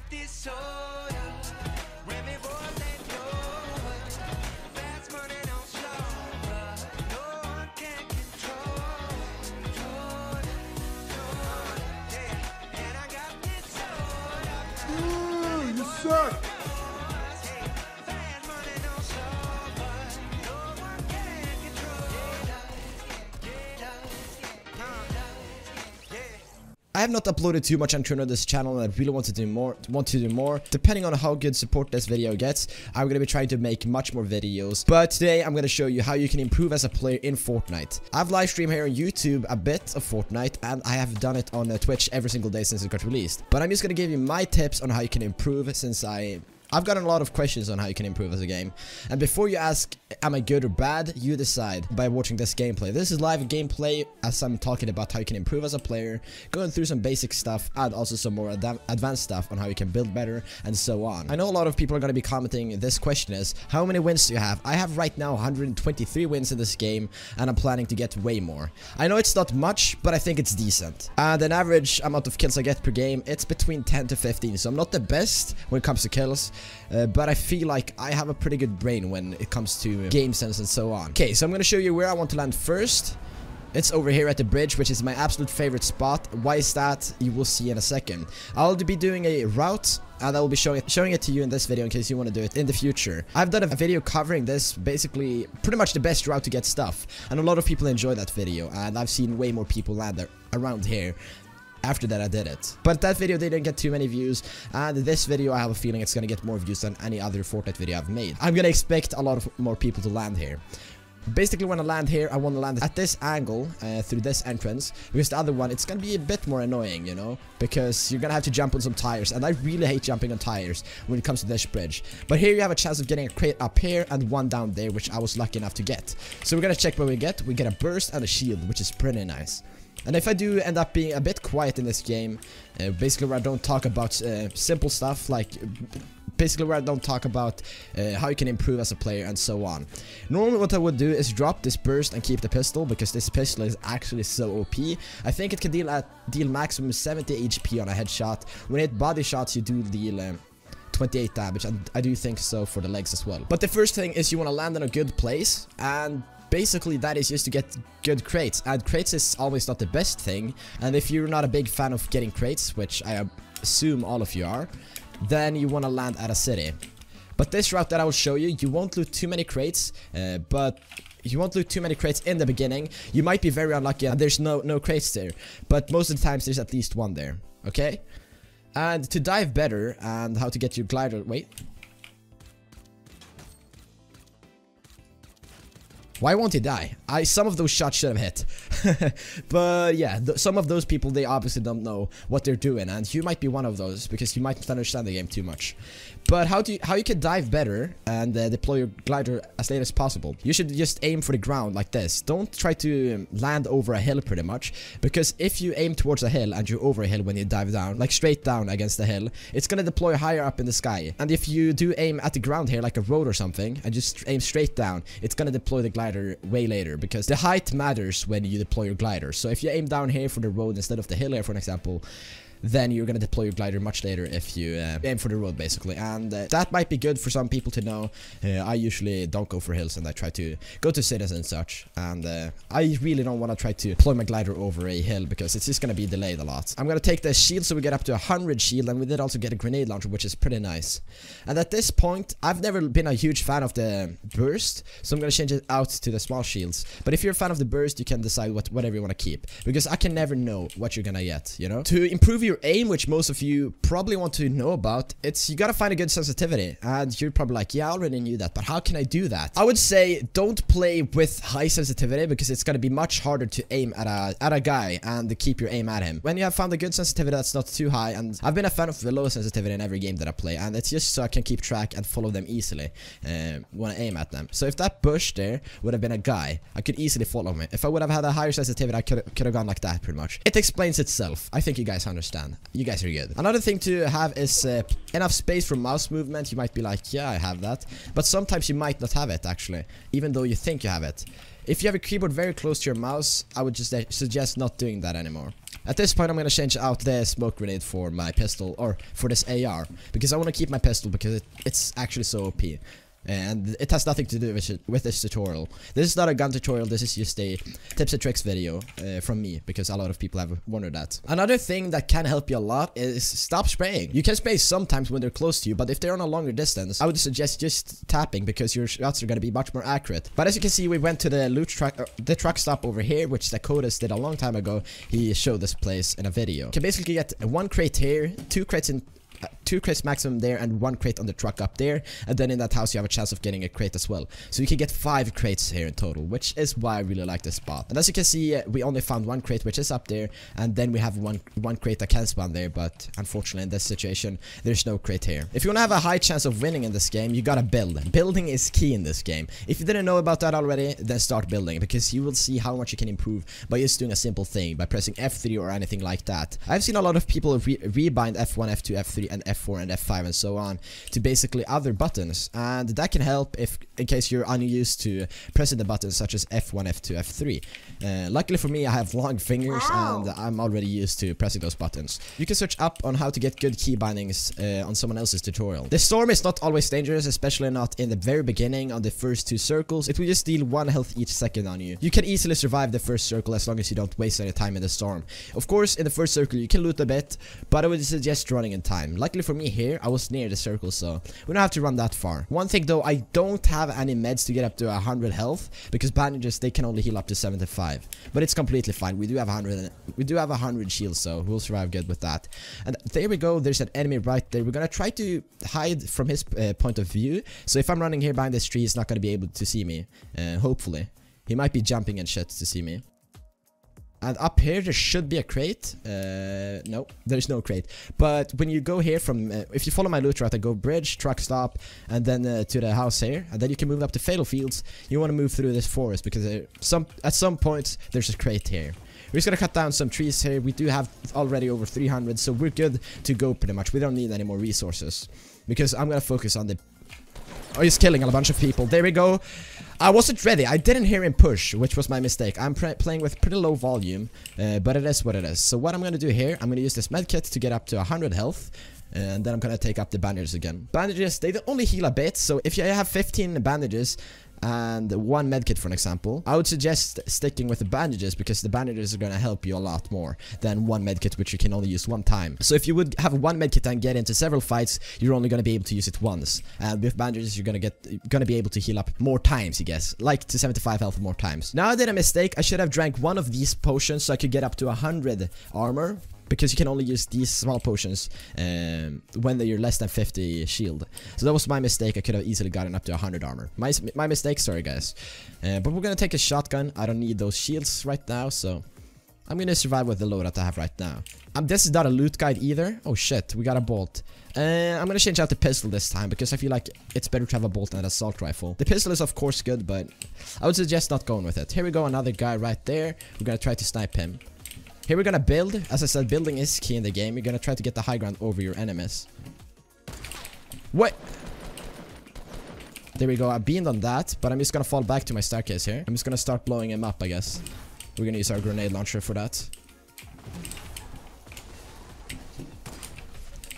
this soda. When me boys ain't over. Fast money don't slow. No one can control. Yeah. And I got this soda. You suck. Fast money don't slow. No one can control. I have not uploaded too much on this channel, and I really want to do more. Depending on how good support this video gets, I'm gonna be trying to make much more videos. But today I'm gonna show you how you can improve as a player in Fortnite. I've live streamed here on YouTube a bit of Fortnite, and I have done it on Twitch every single day since it got released. But I'm just gonna give you my tips on how you can improve, since I've gotten a lot of questions on how you can improve as a game. And before you ask, am I good or bad, you decide by watching this gameplay. This is live gameplay as I'm talking about how you can improve as a player, going through some basic stuff, and also some more advanced stuff on how you can build better, and so on. I know a lot of people are going to be commenting, this question is, how many wins do you have? I have right now 123 wins in this game, and I'm planning to get way more. I know it's not much, but I think it's decent. And an average amount of kills I get per game, it's between 10 to 15, so I'm not the best when it comes to kills. But I feel like I have a pretty good brain when it comes to game sense and so on. Okay, so I'm gonna show you where I want to land first. It's over here at the bridge, which is my absolute favorite spot. Why is that? You will see in a second. I'll be doing a route, and I will be showing it to you in this video in case you want to do it in the future. I've done a video covering this, basically pretty much the best route to get stuff, and a lot of people enjoy that video, and I've seen way more people land there around here after that I did it. But that video didn't get too many views, and this video I have a feeling it's gonna get more views than any other Fortnite video I've made. I'm gonna expect a lot of more people to land here. Basically, when I land here, I want to land at this angle, through this entrance, because the other one, it's gonna be a bit more annoying, you know, because you're gonna have to jump on some tires, and I really hate jumping on tires when it comes to this bridge. But here you have a chance of getting a crate up here and one down there, which I was lucky enough to get. So we're gonna check what we get. We get a burst and a shield, which is pretty nice. And if I do end up being a bit quiet in this game, basically where I don't talk about simple stuff, like basically where I don't talk about how you can improve as a player and so on. Normally what I would do is drop this burst and keep the pistol, because this pistol is actually so OP. I think it can deal maximum 70 HP on a headshot. When you hit body shots, you do deal 28 damage, and I do think so for the legs as well. But the first thing is you want to land in a good place, and basically that is just to get good crates, and crates is always not the best thing. And if you're not a big fan of getting crates, which I assume all of you are, then you want to land at a city. But this route that I will show you, you won't loot too many crates, but you won't loot too many crates in the beginning. You might be very unlucky and there's no crates there, but most of the times there's at least one there, okay? And to dive better and how to get your glider, wait. Why won't he die? Some of those shots should have hit. But yeah, some of those people, they obviously don't know what they're doing, and you might be one of those because you might not understand the game too much. But how you can dive better and deploy your glider as late as possible? You should just aim for the ground like this. Don't try to land over a hill pretty much, because if you aim towards a hill and you're over a hill when you dive down, like straight down against the hill, it's gonna deploy higher up in the sky. And if you do aim at the ground here like a road or something and just aim straight down, it's gonna deploy the glider way later, because the height matters when you deploy your glider. So if you aim down here for the road instead of the hill here, for an example, then you're gonna deploy your glider much later if you aim for the road, basically. And that might be good for some people to know. I usually don't go for hills, and I try to go to cities and such. And I really don't want to try to deploy my glider over a hill, because it's just gonna be delayed a lot. I'm gonna take the shield, so we get up to 100 shield, and we did also get a grenade launcher, which is pretty nice. And at this point, I've never been a huge fan of the burst, so I'm gonna change it out to the small shields. But if you're a fan of the burst, you can decide whatever you want to keep, because I can never know what you're gonna get, you know? To improve your aim, which most of you probably want to know about, you gotta find a good sensitivity. And you're probably like, yeah, I already knew that, but how can I do that? I would say don't play with high sensitivity, because it's gonna be much harder to aim at a guy and keep your aim at him. When you have found a good sensitivity that's not too high, and I've been a fan of the low sensitivity in every game that I play, and it's just so I can keep track and follow them easily when I aim at them. So if that bush there would have been a guy, I could easily follow him. If I would have had a higher sensitivity, I could have gone like that pretty much. It explains itself. I think you guys understand. understand. You guys are good. Another thing to have is enough space for mouse movement. You might be like, yeah, I have that. But sometimes you might not have it, actually, even though you think you have it. If you have a keyboard very close to your mouse, I would just suggest not doing that anymore. At this point, I'm going to change out the smoke grenade for my pistol, or for this AR, because I want to keep my pistol because it's actually so OP. And it has nothing to do with this tutorial. This is not a gun tutorial, this is just a tips and tricks video from me, because a lot of people have wondered that. Another thing that can help you a lot is stop spraying. You can spray sometimes when they're close to you, but if they're on a longer distance, I would suggest just tapping, because your shots are going to be much more accurate. But as you can see, we went to the loot truck, the truck stop over here, which Dakotas did a long time ago. He showed this place in a video. You can basically get 1 crate here, 2 crates in 2 crates maximum there, and 1 crate on the truck up there, and then in that house you have a chance of getting a crate as well. So you can get 5 crates here in total, which is why I really like this spot. And as you can see, we only found 1 crate, which is up there, and then we have one crate that can spawn there, but unfortunately in this situation there's no crate here. If you want to have a high chance of winning in this game, you gotta build. Building is key in this game. If you didn't know about that already, then start building, because you will see how much you can improve by just doing a simple thing, by pressing F3 or anything like that. I've seen a lot of people rebind F1, F2, F3 and F4 and F5 and so on to basically other buttons, and that can help if in case you're unused to pressing the buttons such as F1, F2, F3. Luckily for me, I have long fingers and I'm already used to pressing those buttons. You can search up on how to get good key bindings on someone else's tutorial. The storm is not always dangerous, especially not in the very beginning on the first 2 circles. It will just deal 1 health each second on you. You can easily survive the first circle as long as you don't waste any time in the storm. Of course, in the first circle you can loot a bit, but I would suggest running in time. Luckily for me here, I was near the circle, so we don't have to run that far. One thing though, I don't have any meds to get up to 100 health, because bandages, they can only heal up to 75, but it's completely fine. We do have 100 shields, so we'll survive good with that. And there we go, there's an enemy right there. We're gonna try to hide from his point of view, so if I'm running here behind this tree, he's not gonna be able to see me. Hopefully he might be jumping and shit to see me. And up here there should be a crate. No, there's no crate. But when you go here from, if you follow my loot route, I go bridge, truck stop, and then to the house here, and then you can move up to Fatal Fields. You want to move through this forest because at some point there's a crate here. We're just gonna cut down some trees here. We do have already over 300, so we're good to go pretty much. We don't need any more resources because I'm gonna focus on the. Oh, he's killing a bunch of people. There we go. I wasn't ready. I didn't hear him push, which was my mistake. I'm playing with pretty low volume, but it is what it is. So what I'm going to do here, I'm going to use this medkit to get up to 100 health, and then I'm going to take up the bandages again. Bandages, they only heal a bit, so if you have 15 bandages and 1 medkit for an example, I would suggest sticking with the bandages, because the bandages are going to help you a lot more than 1 medkit, which you can only use 1 time. So if you would have 1 medkit and get into several fights, you're only going to be able to use it once, and with bandages you're going to be able to heal up more times, I guess, like to 75 health more times. Now I did a mistake. I should have drank 1 of these potions so I could get up to 100 armor, because you can only use these small potions when you're less than 50 shield. So that was my mistake. I could have easily gotten up to 100 armor. My mistake, sorry guys. But we're gonna take a shotgun. I don't need those shields right now, so I'm gonna survive with the load that I have right now. This is not a loot guide either. Oh shit, we got a bolt. I'm gonna change out the pistol this time, because I feel like it's better to have a bolt than an assault rifle. The pistol is of course good, but I would suggest not going with it. Here we go, another guy right there. We're gonna try to snipe him. Here we're gonna build. As I said, building is key in the game. You're gonna try to get the high ground over your enemies. What? There we go. I beamed on that, but I'm just gonna fall back to my staircase here. I'm just gonna start blowing him up, I guess. We're gonna use our grenade launcher for that.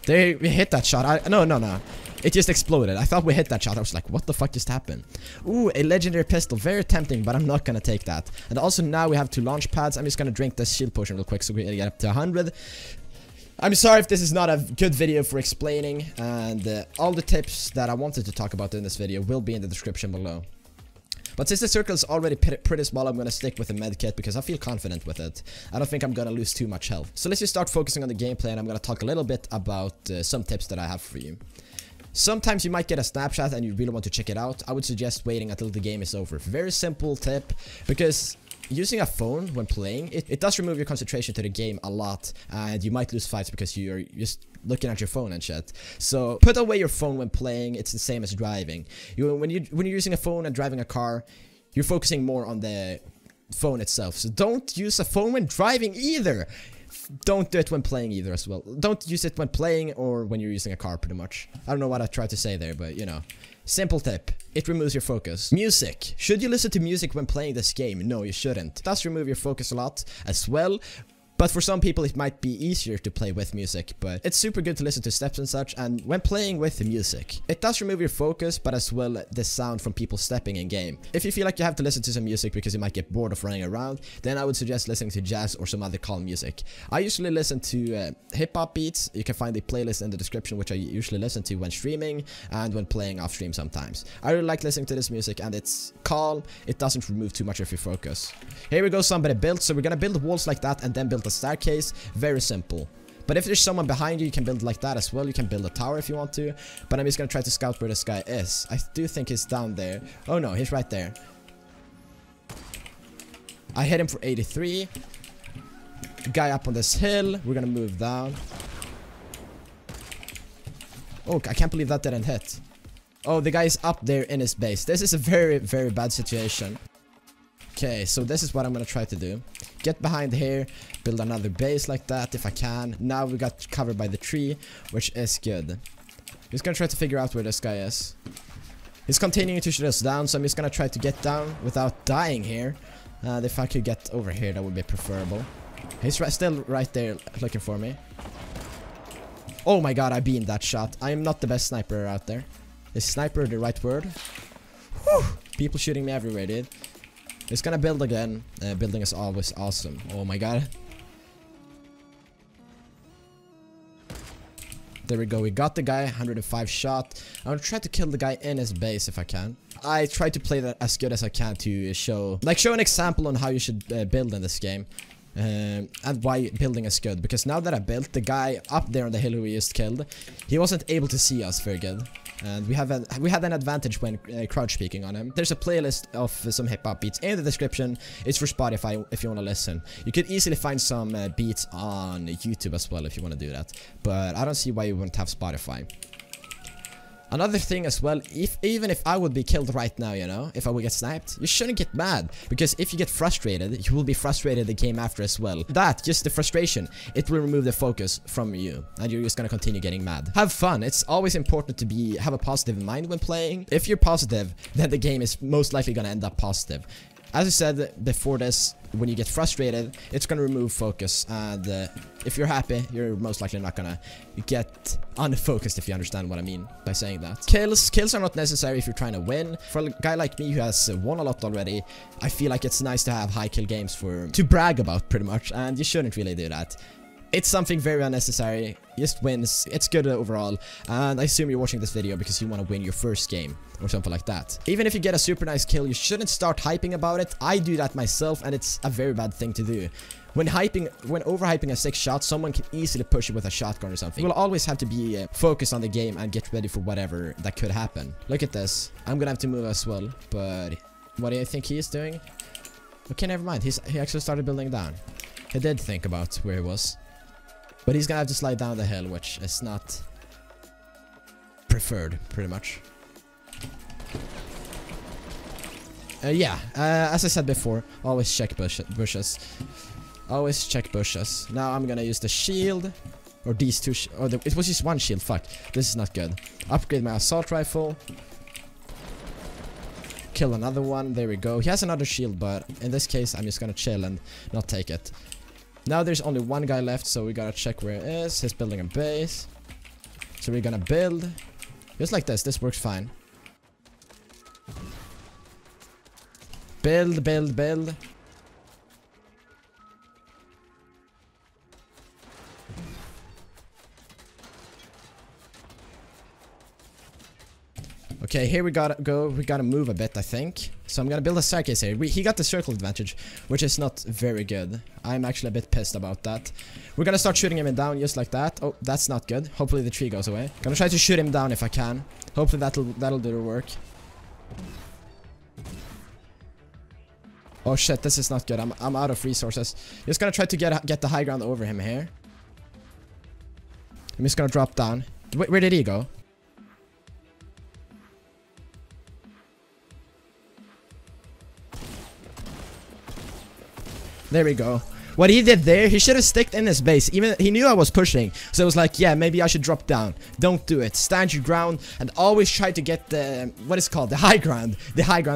There, we hit that shot. No. It just exploded. I thought we hit that shot. I was like, what the fuck just happened? Ooh, a legendary pistol. Very tempting, but I'm not gonna take that. And also now we have 2 launch pads. I'm just gonna drink this shield potion real quick so we get up to 100. I'm sorry if this is not a good video for explaining, and all the tips that I wanted to talk about in this video will be in the description below. But since the circle is already pretty small, I'm gonna stick with the medkit because I feel confident with it. I don't think I'm gonna lose too much health. So let's just start focusing on the gameplay, and I'm gonna talk a little bit about some tips that I have for you. Sometimes you might get a snapshot and you really want to check it out. I would suggest waiting until the game is over. Very simple tip, because using a phone when playing, it does remove your concentration to the game a lot, and you might lose fights because you're just looking at your phone and shit. So put away your phone when playing. It's the same as driving. When you're using a phone and driving a car, you're focusing more on the phone itself. So don't use a phone when driving either. Don't do it when playing either as well. Don't use it when playing or when you're using a car pretty much. I don't know what I tried to say there, but you know. Simple tip. It removes your focus. Music. Should you listen to music when playing this game? No, you shouldn't. It does remove your focus a lot as well. But for some people it might be easier to play with music, but it's super good to listen to steps and such, and when playing with the music. It does remove your focus, but as well the sound from people stepping in game. If you feel like you have to listen to some music because you might get bored of running around, then I would suggest listening to jazz or some other calm music. I usually listen to hip-hop beats. You can find the playlist in the description, which I usually listen to when streaming and when playing off stream sometimes. I really like listening to this music, and it's calm. It doesn't remove too much of your focus. Here we go, somebody built, so we're gonna build walls like that and then build a staircase. Very simple. But if there's someone behind you, you can build like that as well. You can build a tower if you want to. But I'm just gonna try to scout where this guy is. I do think he's down there. Oh no, he's right there. I hit him for 83. Guy up on this hill. We're gonna move down. Oh, I can't believe that didn't hit. Oh, the guy is up there in his base. This is a very, very bad situation. Okay, so this is what I'm gonna try to do. Get behind here, build another base like that if I can. Now we got covered by the tree, which is good. Just gonna try to figure out where this guy is. He's continuing to shoot us down, so I'm just gonna try to get down without dying here. And if I could get over here, that would be preferable. He's still right there looking for me. Oh my god, I beamed that shot. I am not the best sniper out there. Is sniper the right word? Whew. People shooting me everywhere, dude. It's gonna build again. Building is always awesome. Oh my god. There we go. We got the guy. 105 shot. I'm gonna try to kill the guy in his base if I can. I try to play that as good as I can to show an example on how you should build in this game. And why building is good. Because now that I built, the guy up there on the hill who we just killed, he wasn't able to see us very good. And we had an advantage when crouch peeking on him. There's a playlist of some hip-hop beats in the description. It's for Spotify if you want to listen. You could easily find some beats on YouTube as well if you want to do that. But I don't see why you wouldn't have Spotify. Another thing as well, even if I would be killed right now, you know, if I would get sniped, you shouldn't get mad. Because if you get frustrated, you will be frustrated the game after as well. Just the frustration, it will remove the focus from you. And you're just gonna continue getting mad. Have fun. It's always important to have a positive mind when playing. If you're positive, then the game is most likely gonna end up positive. As I said before this, when you get frustrated, it's gonna remove focus, and if you're happy, you're most likely not gonna get unfocused, if you understand what I mean by saying that. Kills are not necessary if you're trying to win. For a guy like me who has won a lot already, I feel like it's nice to have high kill games to brag about pretty much, and you shouldn't really do that. It's something very unnecessary. Just wins. It's good overall. And I assume you're watching this video because you want to win your first game or something like that. Even if you get a super nice kill, you shouldn't start hyping about it. I do that myself, and it's a very bad thing to do. When overhyping a 6 shot, someone can easily push you with a shotgun or something. You will always have to be focused on the game and get ready for whatever that could happen. Look at this. I'm gonna have to move as well, but what do you think he is doing? Okay, never mind. He actually started building down. He did think about where he was. But he's gonna have to slide down the hill, which is not preferred, pretty much. Yeah, as I said before, always check bushes. Always check bushes. Now I'm gonna use the shield. Or these two, it was just one shield, fuck. This is not good. Upgrade my assault rifle. Kill another one, there we go. He has another shield, but in this case, I'm just gonna chill and not take it. Now there's only one guy left, so we gotta check where he is. He's building a base. So we're gonna build. Just like this. This works fine. Build, build, build. Okay, here we gotta go. We gotta move a bit, I think. So I'm gonna build a staircase here. He got the circle advantage, which is not very good. I'm actually a bit pissed about that. We're gonna start shooting him down just like that. Oh, that's not good. Hopefully the tree goes away. Gonna try to shoot him down if I can. Hopefully that'll do the work. Oh shit, this is not good. I'm out of resources. Just gonna try to get the high ground over him here. I'm just gonna drop down. Where did he go? There we go. What he did there, he should have sticked in his base. Even he knew I was pushing, so it was like, yeah, maybe I should drop down. Don't do it. Stand your ground and always try to get the what is called the high ground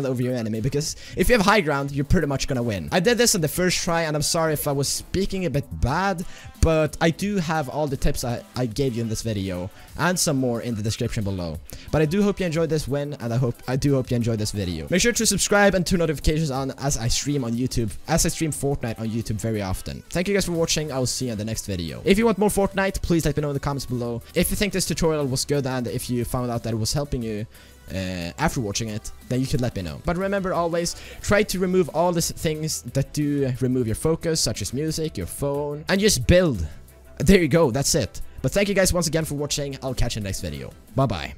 over your enemy, because if you have high ground, you're pretty much gonna win. I did this on the first try, and I'm sorry if I was speaking a bit bad, but I do have all the tips I gave you in this video and some more in the description below. But I do hope you enjoyed this win, and I do hope you enjoyed this video. Make sure to subscribe and turn notifications on as I stream on YouTube, as I stream Fortnite on YouTube very often. Thank you guys for watching. I will see you in the next video. If you want more Fortnite, please let me know in the comments below. If you think this tutorial was good and if you found out that it was helping you after watching it, then you could let me know. But remember, always try to remove all the things that do remove your focus, such as music, your phone, and just build. There you go, that's it. But thank you guys once again for watching. I'll catch you in the next video. Bye bye.